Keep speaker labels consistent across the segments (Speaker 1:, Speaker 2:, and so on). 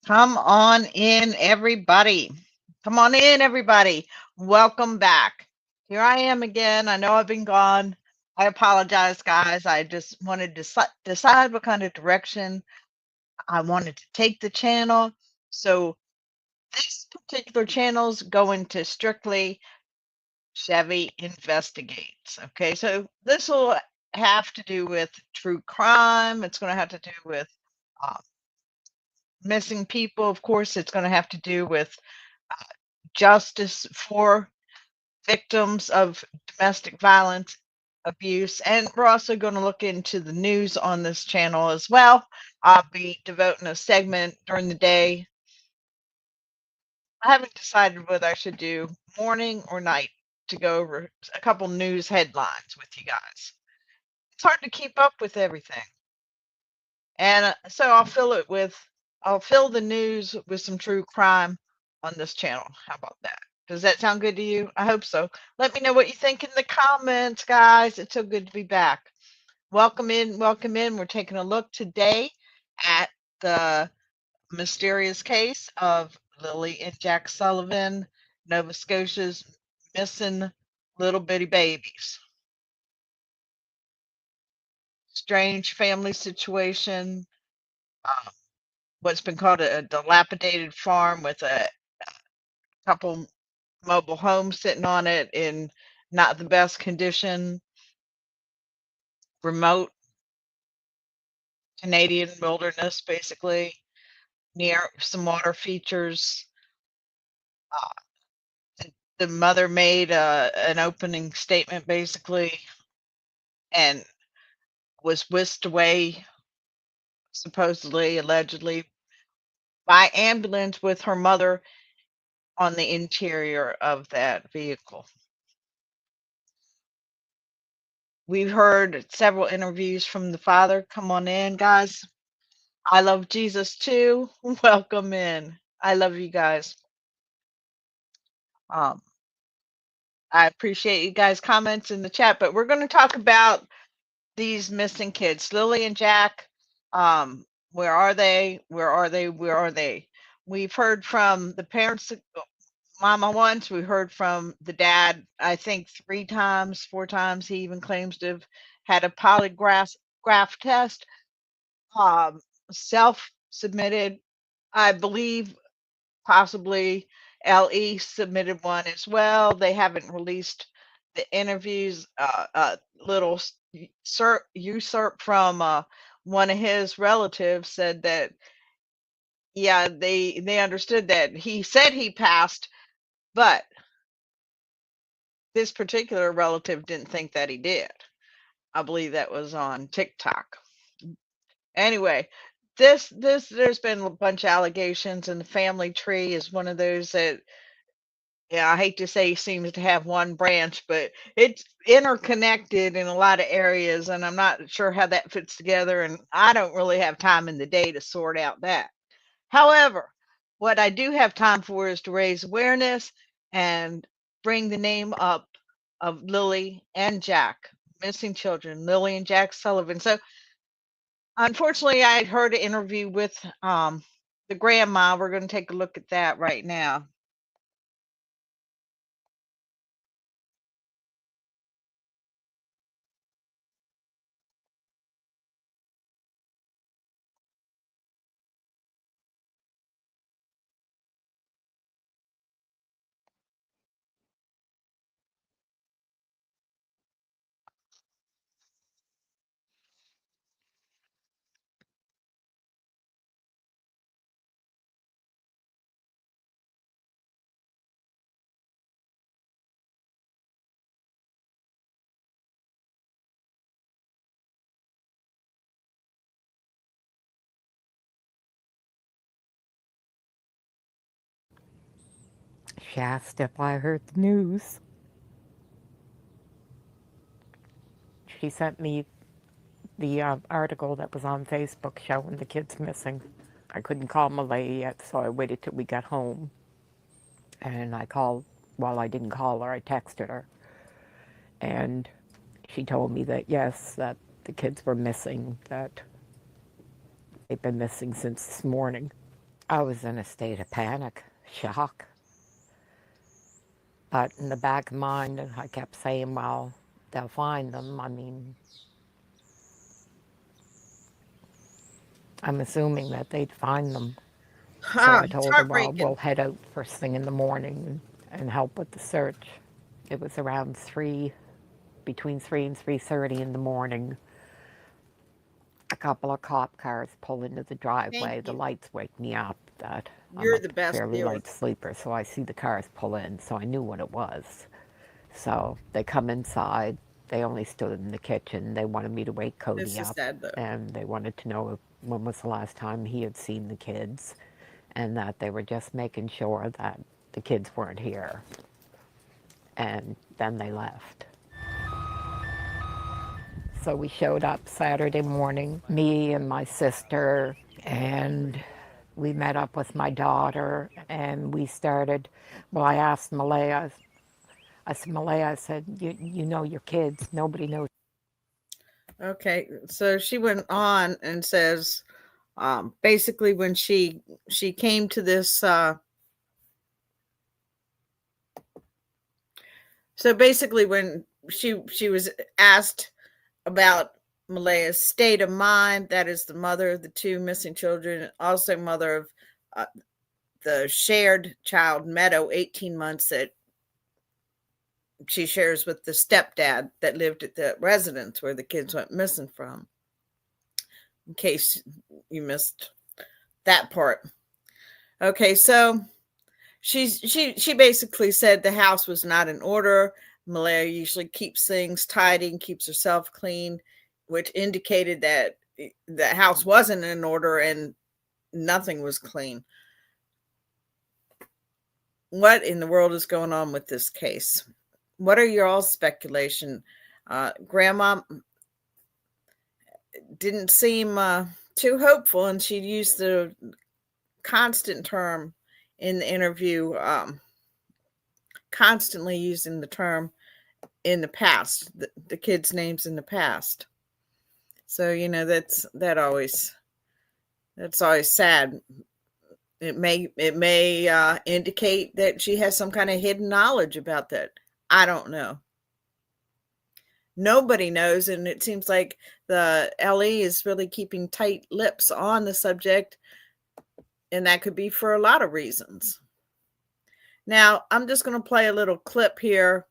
Speaker 1: Come on in, everybody. Come on in, everybody. Welcome back. Here I am again. I know I've been gone. I apologize, guys. I just wanted to decide what kind of direction I wanted to take the channel. So, this particular channel is going to strictly Chevy Investigates. Okay, so this will have to do with true crime. It's going to have to do with uh, missing people. Of course, it's going to have to do with justice for victims of domestic violence, abuse, and we're also going to look into the news on this channel as well. I'll be devoting a segment during the day. I haven't decided whether I should do morning or night to go over a couple news headlines with you guys. It's hard to keep up with everything. And so I'll fill the news with some true crime on this channel. How about that? Does that sound good to you? I hope so. Let me know what you think in the comments, guys. It's so good to be back. Welcome in, welcome in. We're taking a look today at the mysterious case of Lily and Jack Sullivan, Nova Scotia's missing little bitty babies. Strange family situation. Um, what's been called a dilapidated farm with a couple mobile homes sitting on it in not the best condition, remote Canadian wilderness, basically, near some water features. The mother made an opening statement, basically, and was whisked away, supposedly, allegedly, by ambulance with her mother on the interior of that vehicle. We've heard several interviews from the father. Come on in, guys. I love Jesus too. Welcome in. I love you guys. Um, I appreciate you guys' comments in the chat, but we're going to talk about these missing kids, Lily and Jack. Where are they? Where are they? Where are they? We've heard from the parents, mama once. We heard from the dad, I think 3 times, 4 times. He even claims to have had a polygraph graph test. Um, self submitted, I believe. Possibly LE submitted one as well. They haven't released the interviews. Little usurp from one of his relatives said that yeah, they understood that he said he passed, but this particular relative didn't think that he did. I believe that was on TikTok. Anyway, this there's been a bunch of allegations, and the family tree is one of those that, yeah, I hate to say seems to have one branch, but it's interconnected in a lot of areas, and I'm not sure how that fits together, and I don't really have time in the day to sort out that. However, what I do have time for is to raise awareness and bring the name up of Lily and Jack, missing children, Lily and Jack Sullivan. So, unfortunately, I had heard an interview with the grandma. We're going to take a look at that right now.
Speaker 2: She asked if I heard the news. She sent me the article that was on Facebook showing the kids missing. I couldn't call Malay yet, so I waited till we got home. And I called, well, I didn't call her, I texted her. And she told me that, yes, that the kids were missing, that they've been missing since this morning. I was in a state of panic, shock. But in the back of my mind, I kept saying, well, they'll find them. I mean, I'm assuming that they'd find them. So I
Speaker 1: It's
Speaker 2: told her, well,
Speaker 1: heartbreaking.
Speaker 2: we'll head out first thing in the morning and help with the search. It was around 3, between 3 and 3:30 in the morning. A couple of cop cars pull into the
Speaker 1: Thank
Speaker 2: driveway. The
Speaker 1: you.
Speaker 2: lights wake me up that I'm
Speaker 1: You're
Speaker 2: a
Speaker 1: the best
Speaker 2: fairly
Speaker 1: dealer.
Speaker 2: light sleeper, so I see the cars pull in, so I knew what it was. So they come inside. They only stood in the kitchen. They wanted me to wake
Speaker 1: This
Speaker 2: Cody
Speaker 1: is
Speaker 2: up,
Speaker 1: sad though.
Speaker 2: and they wanted to know when was the last time he had seen the kids, and that they were just making sure that the kids weren't here. And then they left. So we showed up Saturday morning, me and my sister, and we met up with my daughter, and we started. Well, I asked Malaya, I said, Malaya, I said, you know your kids. Nobody knows.
Speaker 1: Okay, so she went on and says, basically when she came to this, so basically when she was asked about Malaya's state of mind, that is the mother of the two missing children, also mother of uh, the shared child Meadow, 18 months, that she shares with the stepdad that lived at the residence where the kids went missing from, in case you missed that part. Okay, so she basically said the house was not in order. Malaya usually keeps things tidy and keeps herself clean, which indicated that the house wasn't in order and nothing was clean. What in the world is going on with this case? What are your all speculation? Grandma didn't seem too hopeful, and she used the constant term in the interview, constantly using the term in the past, the kids' names in the past. So that's always sad. It may indicate that she has some kind of hidden knowledge about that. I don't know. Nobody knows, and it seems like the LE is really keeping tight lips on the subject, and that could be for a lot of reasons. Now, I'm just going to play a little clip here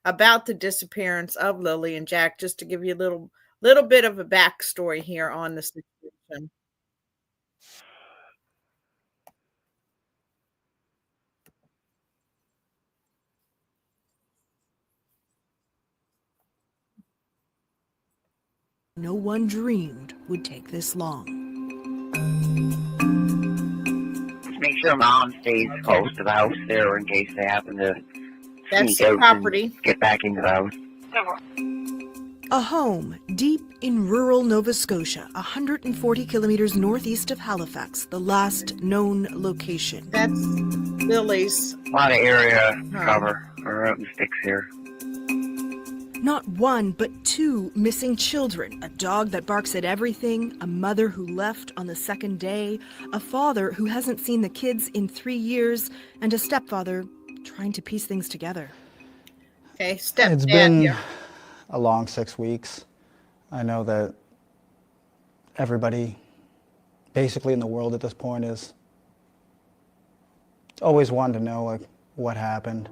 Speaker 1: about the disappearance of Lily and Jack, just to give you a little bit of a backstory here on the situation.
Speaker 3: No one dreamed would take this long.
Speaker 4: Make sure mom stays close to the house there in case they happen to
Speaker 1: That's
Speaker 4: sneak
Speaker 1: the
Speaker 4: out
Speaker 1: property.
Speaker 4: and get back into the house.
Speaker 3: A home deep in rural Nova Scotia, 140 kilometers northeast of Halifax, the last known location.
Speaker 1: That's Lily's.
Speaker 4: A lot of area to cover. We're out in the sticks here.
Speaker 3: Not one, but two missing children. A dog that barks at everything, a mother who left on the second day, a father who hasn't seen the kids in 3 years, and a stepfather trying to piece things together.
Speaker 1: Okay,
Speaker 5: It's
Speaker 1: stepdad
Speaker 5: been
Speaker 1: here.
Speaker 5: a long 6 weeks. I know that everybody basically in the world at this point is always wanting to know like what happened.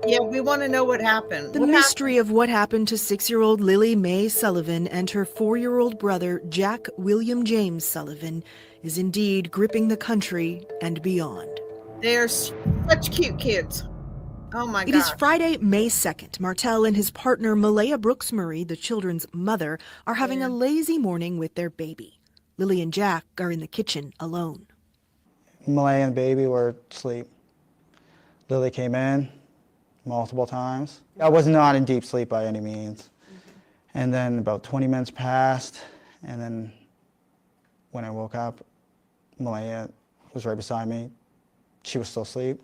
Speaker 1: Yeah, we want to know what happened.
Speaker 3: The mystery of what happened to 6-year-old Lily Mae Sullivan and her 4-year-old brother Jack William James Sullivan is indeed gripping the country and beyond.
Speaker 1: They are such cute kids. Oh my
Speaker 3: It
Speaker 1: God.
Speaker 3: is Friday, May 2nd. Martel and his partner Malaya Brooks Murray, the children's mother, are having a lazy morning with their baby. Lily and Jack are in the kitchen alone.
Speaker 5: Malaya and the baby were asleep. Lily came in multiple times. I was not in deep sleep by any means. And then about 20 minutes passed, and then when I woke up, Malaya was right beside me. She was still asleep.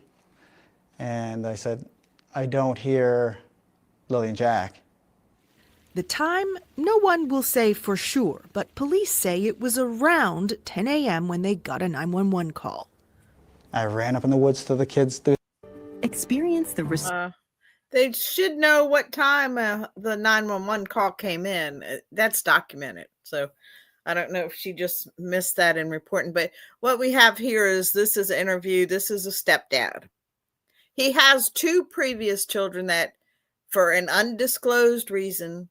Speaker 5: And I said, I don't hear Lily and Jack.
Speaker 3: The time, no one will say for sure, but police say it was around 10 a.m. when they got a 911 call.
Speaker 5: I ran up in the woods to the kids.
Speaker 3: Experience the
Speaker 1: They should know what time the 911 call came in. That's documented. So I don't know if she just missed that in reporting. But what we have here is this is an interview. This is a stepdad. He has 2 previous children that, for an undisclosed reason,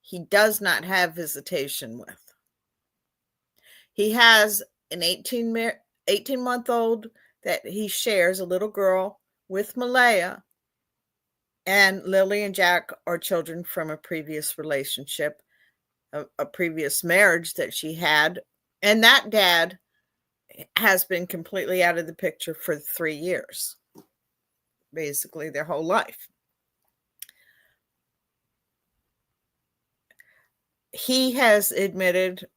Speaker 1: he does not have visitation with. He has an 18-month-old that he shares, a little girl, with Malaya. And Lily and Jack are children from a previous relationship, a previous marriage that she had. And that dad has been completely out of the picture for 3 years, basically their whole life. He has admitted,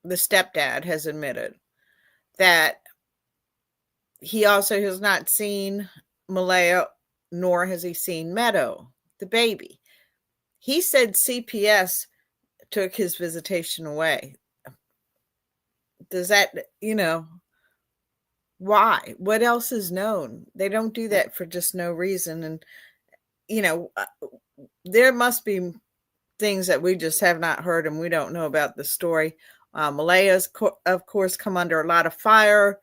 Speaker 1: the stepdad has admitted, that he also has not seen Malaya, nor has he seen Meadow, the baby. He said CPS took his visitation away. Does that, why? What else is known? They don't do that for just no reason. And, there must be things that we just have not heard and we don't know about the story. Malaya's, of course, come under a lot of fire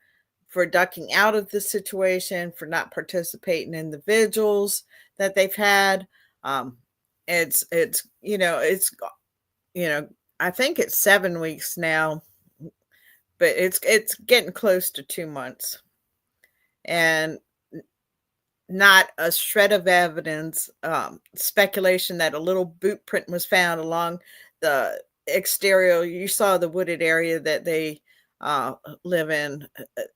Speaker 1: for ducking out of the situation, for not participating in the vigils that they've had. It's I think it's 7 weeks now, but it's getting close to 2 months, and not a shred of evidence. Speculation that a little boot print was found along the exterior. You saw the wooded area that they live in,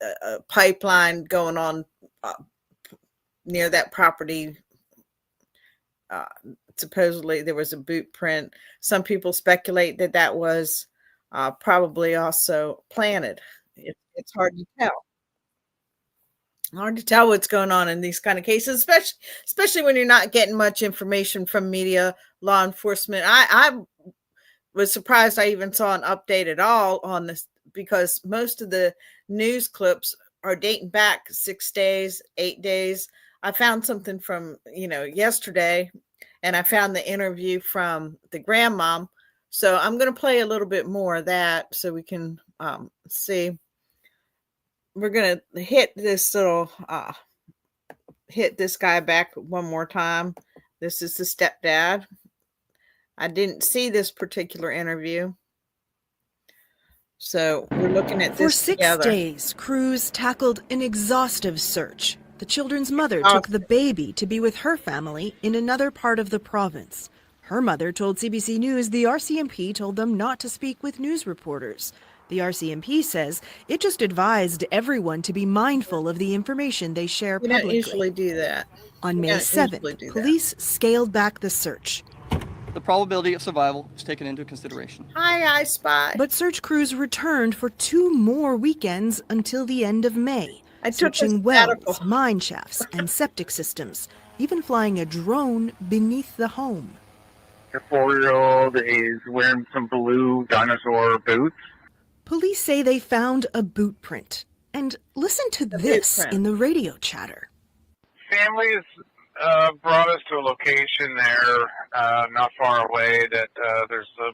Speaker 1: a pipeline going on near that property. Supposedly there was a boot print. Some people speculate that that was probably also planted. It's hard to tell. Hard to tell what's going on in these kind of cases, especially when you're not getting much information from media, law enforcement. I was surprised I even saw an update at all on this, because most of the news clips are dating back 6 days, 8 days. I found something from, yesterday, and I found the interview from the grandmom. So I'm going to play a little bit more of that so we can see. We're going to hit this guy back one more time. This is the stepdad. I didn't see this particular interview. So we're looking at this together.
Speaker 3: For 6 days, crews tackled an exhaustive search. The children's mother took the baby to be with her family in another part of the province. Her mother told CBC News the RCMP told them not to speak with news reporters. The RCMP says it just advised everyone to be mindful of the information they share publicly.
Speaker 1: We don't usually do that.
Speaker 3: On May 7th, police scaled back the search.
Speaker 6: The probability of survival is taken into consideration.
Speaker 1: Hi, I Spy.
Speaker 3: But search crews returned for 2 more weekends until the end of May, searching wells, mine shafts, and septic systems, even flying a drone beneath the home.
Speaker 4: The 4-year-old is wearing some blue dinosaur boots.
Speaker 3: Police say they found a boot print. And listen to this in the radio chatter.
Speaker 7: Families brought us to a location there, not far away, that there's a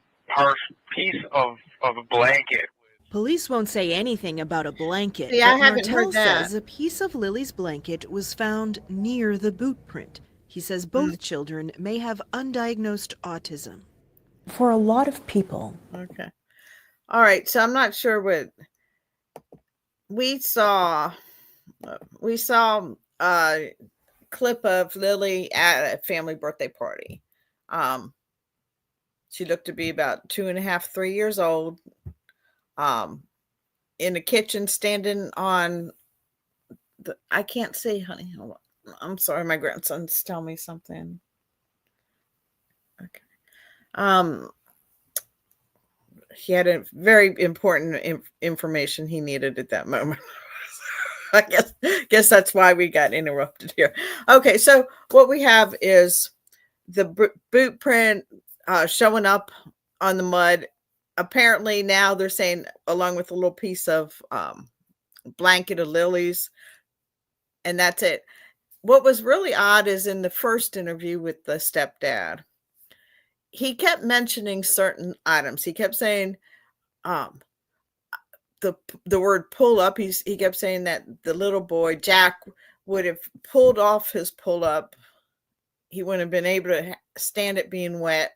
Speaker 7: piece of a blanket.
Speaker 3: Police won't say anything about a blanket,
Speaker 1: See, I
Speaker 3: but
Speaker 1: haven't
Speaker 3: Martel
Speaker 1: heard that.
Speaker 3: says a piece of Lily's blanket was found near the boot print. He says both children may have undiagnosed autism. For a lot of people.
Speaker 1: Okay. All right. So I'm not sure what we saw. We saw a clip of Lily at a family birthday party. She looked to be about 2.5, 3 years old. In the kitchen, standing on I can't see, honey. Hold on. I'm sorry, my grandson's telling me something. Okay. He had a very important information he needed at that moment. I guess that's why we got interrupted here. Okay, so what we have is the boot print showing up on the mud. Apparently now they're saying along with a little piece of blanket of Lily's, and that's it. What was really odd is in the first interview with the stepdad, he kept mentioning certain items. He kept saying um, the word pull up. He kept saying that the little boy Jack would have pulled off his pull up. He wouldn't have been able to stand it being wet.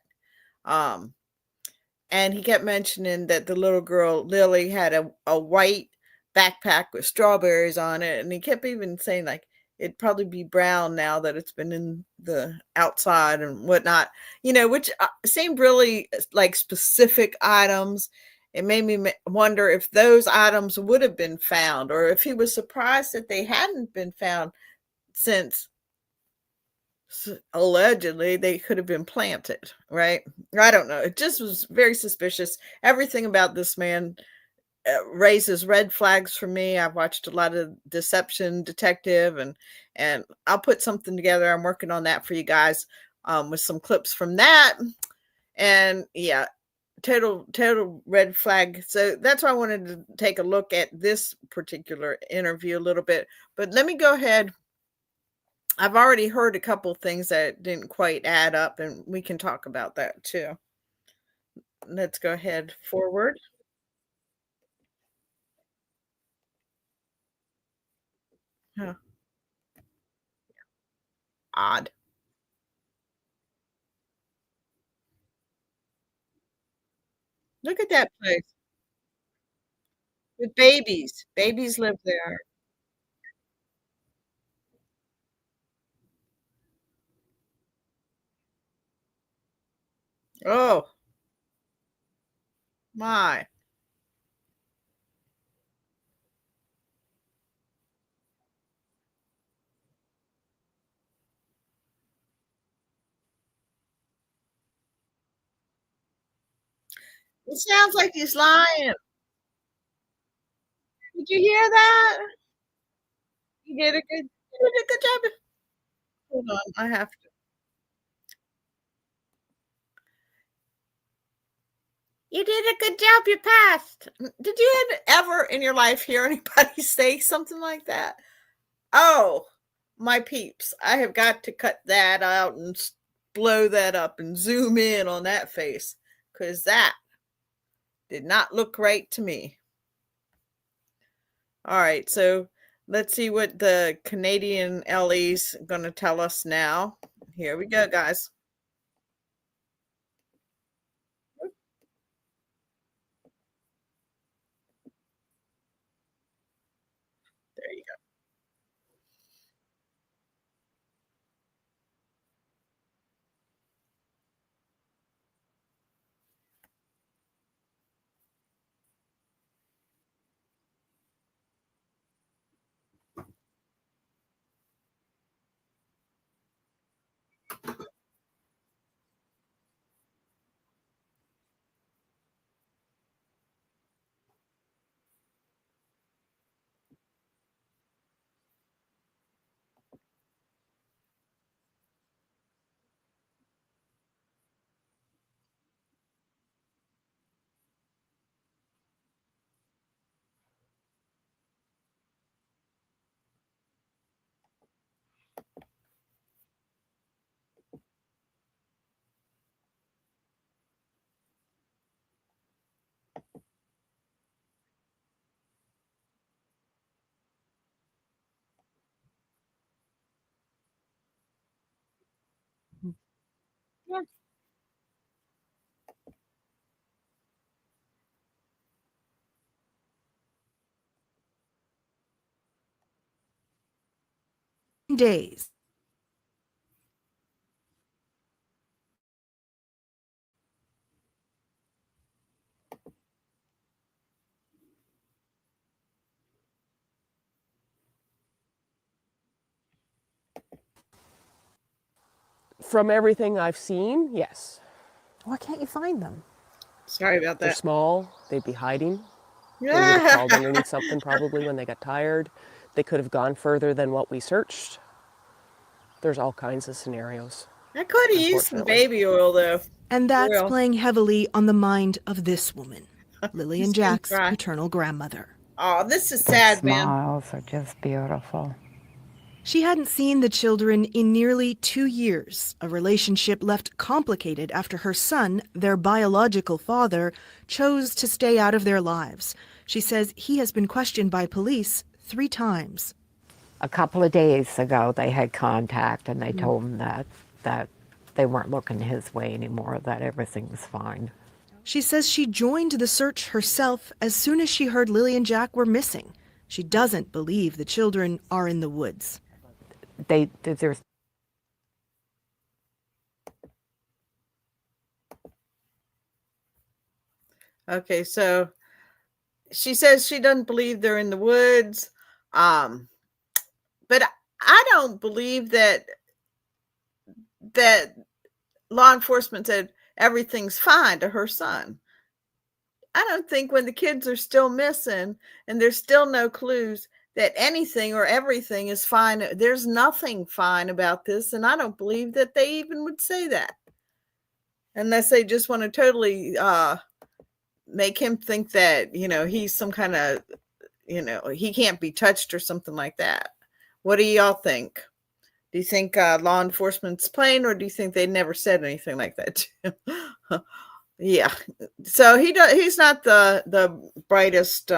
Speaker 1: And he kept mentioning that the little girl Lily had a white backpack with strawberries on it, and he kept even saying like it'd probably be brown now that it's been in the outside and whatnot, which seemed really like specific items. It made me wonder if those items would have been found, or if he was surprised that they hadn't been found, since allegedly they could have been planted, right? I don't know. It just was very suspicious. Everything about this man raises red flags for me. I've watched a lot of Deception Detective, and I'll put something together. I'm working on that for you guys, with some clips from that. And yeah, total red flag. So that's why I wanted to take a look at this particular interview a little bit. But let me go ahead. I've already heard a couple things that didn't quite add up, and we can talk about that too. Let's go ahead forward. Huh. Odd. Look at that place with babies. Babies live there. Oh my. It sounds like he's lying. Did you hear that? You did a good job. Hold on, I have to. You did a good job. You passed. Did you ever in your life hear anybody say something like that? Oh, my peeps, I have got to cut that out and blow that up and zoom in on that face, because that did not look right to me. All right, so let's see what the Canadian Ellie's going to tell us now. Here we go, guys. There you go. Yeah.
Speaker 3: Days.
Speaker 8: From everything I've seen, yes.
Speaker 2: Why can't you find them?
Speaker 1: Sorry about
Speaker 8: They're
Speaker 1: that.
Speaker 8: small, they'd be hiding. They would have crawled underneath something probably when they got tired. They could have gone further than what we searched. There's all kinds of scenarios.
Speaker 1: I could have used some baby oil though.
Speaker 3: And that's
Speaker 1: Oil.
Speaker 3: playing heavily on the mind of this woman, Lily and
Speaker 1: Skin
Speaker 3: Jack's
Speaker 1: dry.
Speaker 3: maternal grandmother.
Speaker 1: Oh, this is
Speaker 2: Their
Speaker 1: sad, man.
Speaker 2: smiles are just beautiful.
Speaker 3: She hadn't seen the children in nearly 2 years, a relationship left complicated after her son, their biological father, chose to stay out of their lives. She says he has been questioned by police 3 times.
Speaker 2: A couple of days ago, they had contact, and they told him that they weren't looking his way anymore, that everything was fine.
Speaker 3: She says she joined the search herself as soon as she heard Lily and Jack were missing. She doesn't believe the children are in the woods.
Speaker 2: There's
Speaker 1: Okay, so she says she doesn't believe they're in the woods. But I don't believe that law enforcement said everything's fine to her son. I don't think when the kids are still missing and there's still no clues that anything or everything is fine. There's nothing fine about this, and I don't believe that they even would say that. Unless they just want to totally make him think that, he's some kind of, he can't be touched or something like that. What do y'all think? Do you think law enforcement's playing, or do you think they never said anything like that? Yeah. So he's not the brightest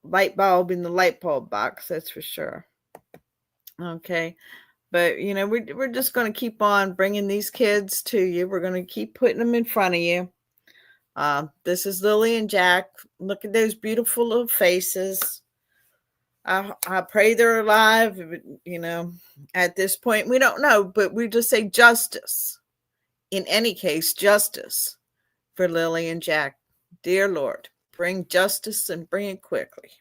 Speaker 1: light bulb in the light bulb box, that's for sure. Okay. But, we're just going to keep on bringing these kids to you. We're going to keep putting them in front of you. This is Lily and Jack. Look at those beautiful little faces. I pray they're alive. At this point, we don't know, but we just say justice. In any case, justice for Lily and Jack. Dear Lord, bring justice and bring it quickly.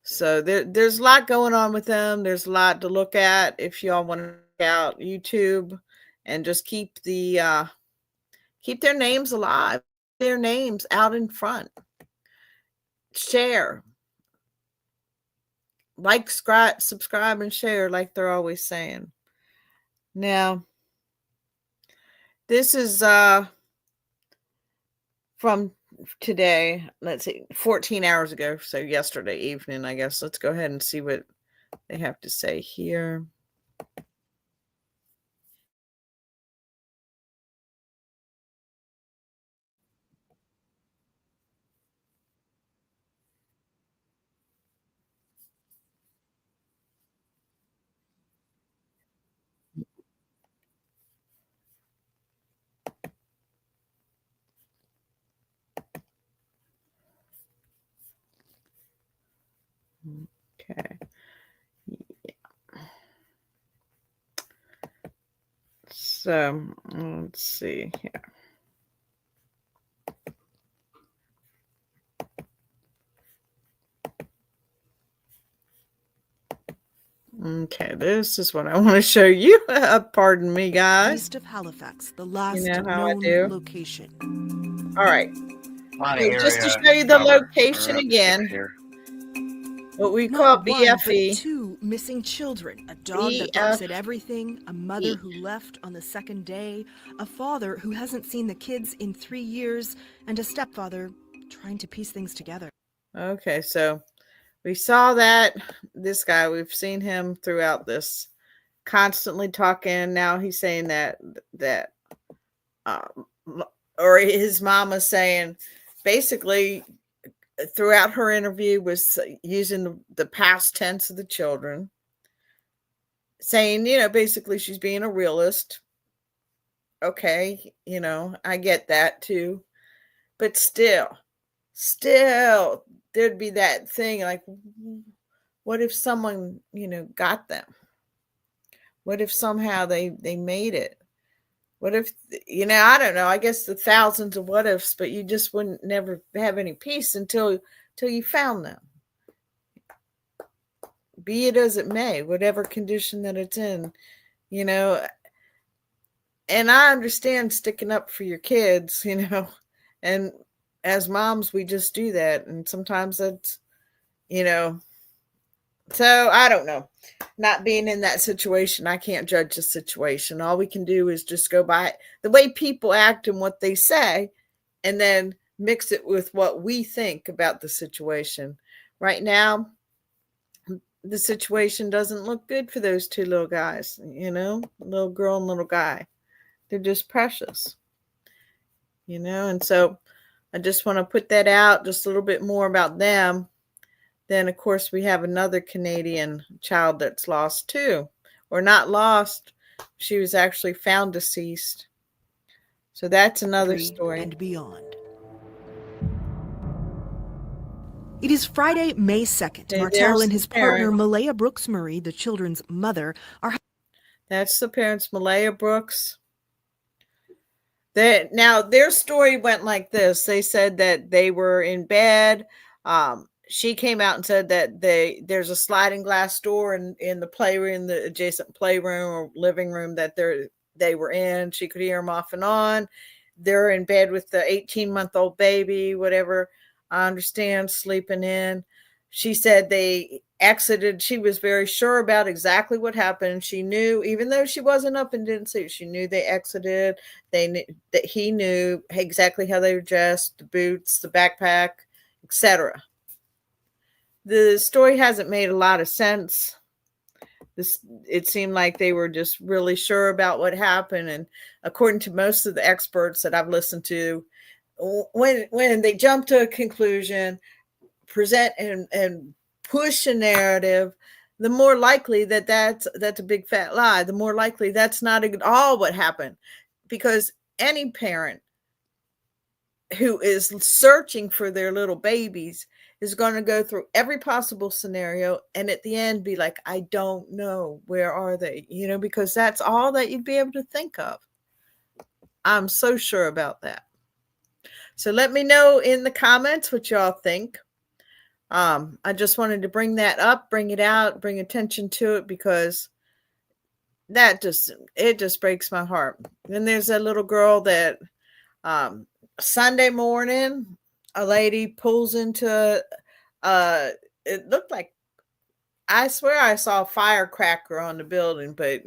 Speaker 1: So there's a lot going on with them. There's a lot to look at. If y'all want to check out YouTube and just keep their names alive, their names out in front. Share. Like, subscribe, and share, like they're always saying. Now, this is from today. Let's see, 14 hours ago. So yesterday evening, I guess. Let's go ahead and see what they have to say here. Okay. Yeah. So let's see here. Okay, this is what I want to show you. Pardon me, guys.
Speaker 3: East of Halifax, the last
Speaker 1: how I
Speaker 3: known
Speaker 1: do.
Speaker 3: location.
Speaker 1: All right.
Speaker 7: My
Speaker 1: So just to
Speaker 7: area
Speaker 1: show you the
Speaker 7: covered.
Speaker 1: location
Speaker 7: We're up
Speaker 1: again,
Speaker 7: here.
Speaker 1: what we call
Speaker 3: Not one,
Speaker 1: BFE.
Speaker 3: but 2 missing children. A dog that barks at everything, a mother who left on the second day, a father who hasn't seen the kids in 3 years, and a stepfather trying to piece things together.
Speaker 1: Okay, so we saw that this guy, we've seen him throughout this, constantly talking. Now he's saying that or his mama saying, basically throughout her interview, was using the past tense of the children, saying, basically she's being a realist. Okay, I get that too. But still, there'd be that thing like, what if someone, got them? What if somehow they made it? What if, I don't know, I guess the thousands of what ifs, but you just wouldn't never have any peace until you found them. Be it as it may, whatever condition that it's in, and I understand sticking up for your kids, and as moms, we just do that. And sometimes that's, So I don't know. Not being in that situation, I can't judge the situation. All we can do is just go by the way people act and what they say, and then mix it with what we think about the situation. Right now, the situation doesn't look good for those two little guys, little girl and little guy. They're just precious, and so I just want to put that out just a little bit more about them. Then, of course, we have another Canadian child that's lost too, or not lost. She was actually found deceased. So that's another story.
Speaker 3: And beyond. It is Friday, May 2nd. Martel and his partner, Malaya Brooks Murray, the children's mother, are...
Speaker 1: That's the parents, Malaya Brooks. Now, their story went like this. They said that they were in bed. She came out and said that there's a sliding glass door in the playroom, the adjacent playroom or living room that they were in. She could hear them off and on. They're in bed with the 18-month-old baby, whatever I understand, sleeping in. She said they exited. She was very sure about exactly what happened. She knew, even though she wasn't up and didn't see it, she knew they exited. They knew that he knew exactly how they were dressed, the boots, the backpack, etc. The story hasn't made a lot of sense. It seemed like they were just really sure about what happened. And according to most of the experts that I've listened to, when they jump to a conclusion, present and push a narrative, the more likely that's a big fat lie. The more likely that's not at all what happened. Because any parent who is searching for their little babies is going to go through every possible scenario and at the end be like, I don't know, where are they? Because that's all that you'd be able to think of. I'm so sure about that. So let me know in the comments what y'all think. I just wanted to bring that up, bring it out, bring attention to it, because it just breaks my heart. Then there's a little girl that Sunday morning, a lady pulls into it looked like, I swear I saw a firecracker on the building, but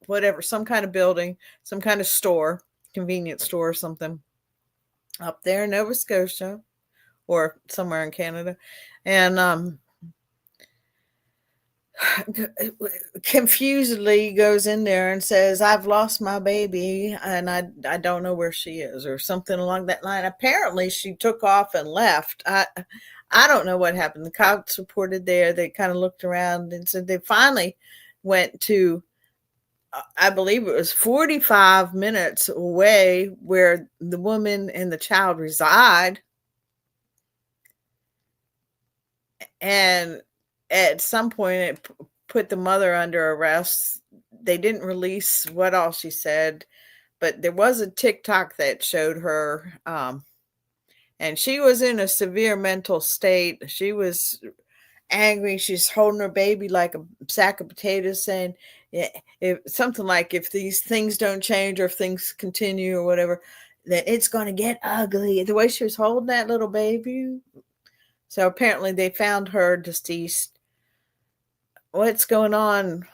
Speaker 1: whatever, some kind of building, some kind of store, convenience store or something up there in Nova Scotia or somewhere in Canada. And confusedly goes in there and says, I've lost my baby and I don't know where she is, or something along that line. Apparently she took off and left. I don't know what happened. The cops reported there. They kind of looked around and said they finally went to, I believe it was 45 minutes away where the woman and the child reside. And at some point it put the mother under arrest. They didn't release what all she said, but there was a TikTok that showed her, and she was in a severe mental state. She was angry. She's holding her baby like a sack of potatoes, saying something like, if these things don't change or if things continue or whatever, that it's going to get ugly. The way she was holding that little baby. So apparently they found her deceased. What's going on?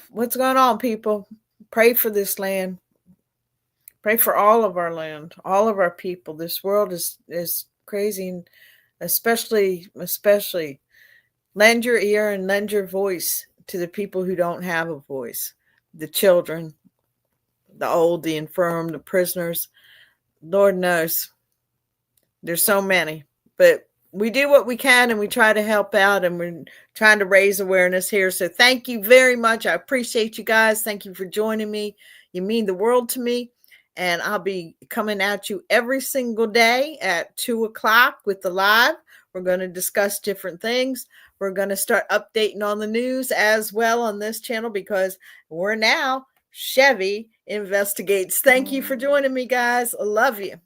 Speaker 1: What's going on, people? Pray for this land. Pray for all of our land, all of our people. This world is crazy, and especially lend your ear and lend your voice to the people who don't have a voice. The children, the old, the infirm, the prisoners. Lord knows. There's so many. But we do what we can and we try to help out, and we're trying to raise awareness here. So thank you very much. I appreciate you guys. Thank you for joining me. You mean the world to me. And I'll be coming at you every single day at 2:00 with the live. We're going to discuss different things. We're going to start updating on the news as well on this channel, because we're now Chevy Investigates. Thank you for joining me, guys. I love you.